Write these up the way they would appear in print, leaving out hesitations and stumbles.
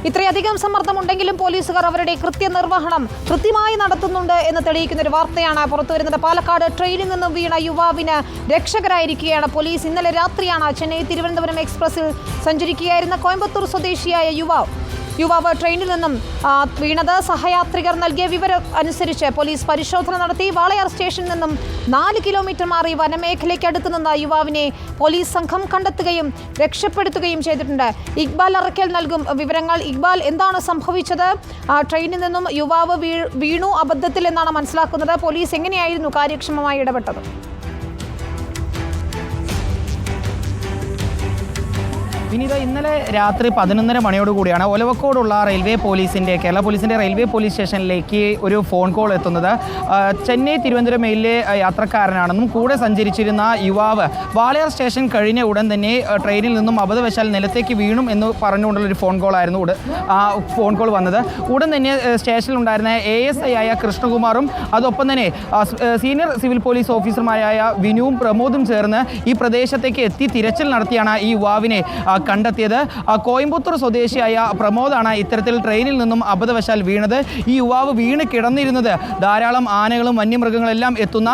ഇത്രയധികം സമ്മർദ്ദമുണ്ടെങ്കിലും പോലീസുകാർ അവരുടെ കൃത്യനിർവഹണം കൃത്യമായി നടത്തുന്നുണ്ട് എന്ന് തെളിയിക്കുന്ന ഒരു വാർത്തയാണ് പുറത്തുവരുന്നത്. പാലക്കാട് ട്രെയിനിൽ നിന്നും വീണ യുവാവിന് രക്ഷകരായിരിക്കുകയാണ് പോലീസ്. ഇന്നലെ രാത്രിയാണ് ചെന്നൈ തിരുവനന്തപുരം എക്സ്പ്രസിൽ സഞ്ചരിക്കുകയായിരുന്ന കോയമ്പത്തൂർ സ്വദേശിയായ യുവാവ് ട്രെയിനിൽ നിന്നും വീണത്. സഹയാത്രികർ നൽകിയ വിവരം അനുസരിച്ച് പോലീസ് പരിശോധന നടത്തി. വാളയാർ സ്റ്റേഷനിൽ നിന്നും 4 കിലോമീറ്റർ മാറി വനമേഖലയ്ക്ക് അടുത്ത് നിന്ന് യുവാവിനെ പോലീസ് സംഘം കണ്ടെത്തുകയും രക്ഷപ്പെടുത്തുകയും ചെയ്തിട്ടുണ്ട്. ഇക്ബാൽ അറക്കൽ നൽകും വിവരങ്ങൾ. ഇക്ബാൽ, എന്താണ് സംഭവിച്ചത്? ട്രെയിനിൽ നിന്നും യുവാവ് വീണു അബദ്ധത്തിൽ എന്നാണ് മനസ്സിലാക്കുന്നത്. പോലീസ് എങ്ങനെയായിരുന്നു കാര്യക്ഷമമായി ഇടപെട്ടത്? വിനീത, ഇന്നലെ രാത്രി 11:30 മണിയോടുകൂടിയാണ് ഒലവക്കോടുള്ള കേരള പോലീസിൻ്റെ റെയിൽവേ പോലീസ് സ്റ്റേഷനിലേക്ക് ഒരു ഫോൺ കോൾ എത്തുന്നത്. ചെന്നൈ തിരുവനന്തപുരം മെയിലിലെ യാത്രക്കാരനാണെന്നും കൂടെ സഞ്ചരിച്ചിരുന്ന യുവാവ് വാളയാർ സ്റ്റേഷൻ കഴിഞ്ഞ ഉടൻ തന്നെ ട്രെയിനിൽ നിന്നും അബദ്ധവശാൽ നിലത്തേക്ക് വീണും എന്ന് പറഞ്ഞുകൊണ്ടുള്ളൊരു ഫോൺ കോൾ വന്നത്. ഉടൻ തന്നെ സ്റ്റേഷനിലുണ്ടായിരുന്ന ASI ആയ കൃഷ്ണകുമാറും അതൊപ്പം തന്നെ സീനിയർ സിവിൽ പോലീസ് ഓഫീസർമാരായ വിനുവും പ്രമോദും ചേർന്ന് ഈ പ്രദേശത്തേക്ക് എത്തി തിരച്ചിൽ നടത്തിയാണ് ഈ യുവാവിനെ കണ്ടെത്തിയത്. കോയമ്പത്തൂർ സ്വദേശിയായ പ്രമോദാണ് ഇത്തരത്തിൽ ട്രെയിനിൽ നിന്നും അബദ്ധവശാൽ വീണത്. ഈ യുവാവ് വീണ് കിടന്നിരുന്നത് ധാരാളം ആനകളും വന്യമൃഗങ്ങളെല്ലാം എത്തുന്ന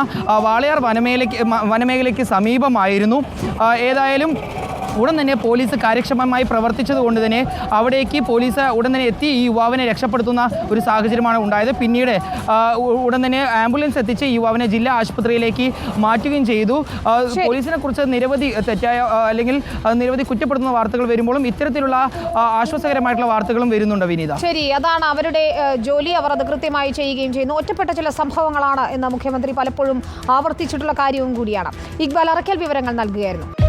വാളയാർ വനമേഖലയ്ക്ക് സമീപമായിരുന്നു. ഏതായാലും ഉടൻ തന്നെ പോലീസ് കാര്യക്ഷമമായി പ്രവർത്തിച്ചതുകൊണ്ട് തന്നെ അവിടേക്ക് പോലീസ് ഉടൻ തന്നെ എത്തി ഈ യുവാവിനെ രക്ഷപ്പെടുത്തുന്ന ഒരു സാഹചര്യമാണ് ഉണ്ടായത്. പിന്നീട് ഉടൻ തന്നെ ആംബുലൻസ് എത്തിച്ച് ഈ യുവാവിനെ ജില്ലാ ആശുപത്രിയിലേക്ക് മാറ്റുകയും ചെയ്തു. പോലീസിനെ കുറിച്ച് നിരവധി തെറ്റായ അല്ലെങ്കിൽ നിരവധി കുറ്റപ്പെടുത്തുന്ന വാർത്തകൾ വരുമ്പോഴും ഇത്തരത്തിലുള്ള ആശ്വാസകരമായിട്ടുള്ള വാർത്തകളും വരുന്നുണ്ട് വിനീത. ശരി, അതാണ് അവരുടെ ജോലി. അവർ അത് കൃത്യമായി ചെയ്യുകയും ചെയ്യുന്നു. ഒറ്റപ്പെട്ട ചില സംഭവങ്ങളാണ് എന്ന് മുഖ്യമന്ത്രി പലപ്പോഴും ആവർത്തിച്ചിട്ടുള്ള കാര്യവും കൂടിയാണ്. ഇക്ബാൽ അറക്കൽ വിവരങ്ങൾ നൽകുകയായിരുന്നു.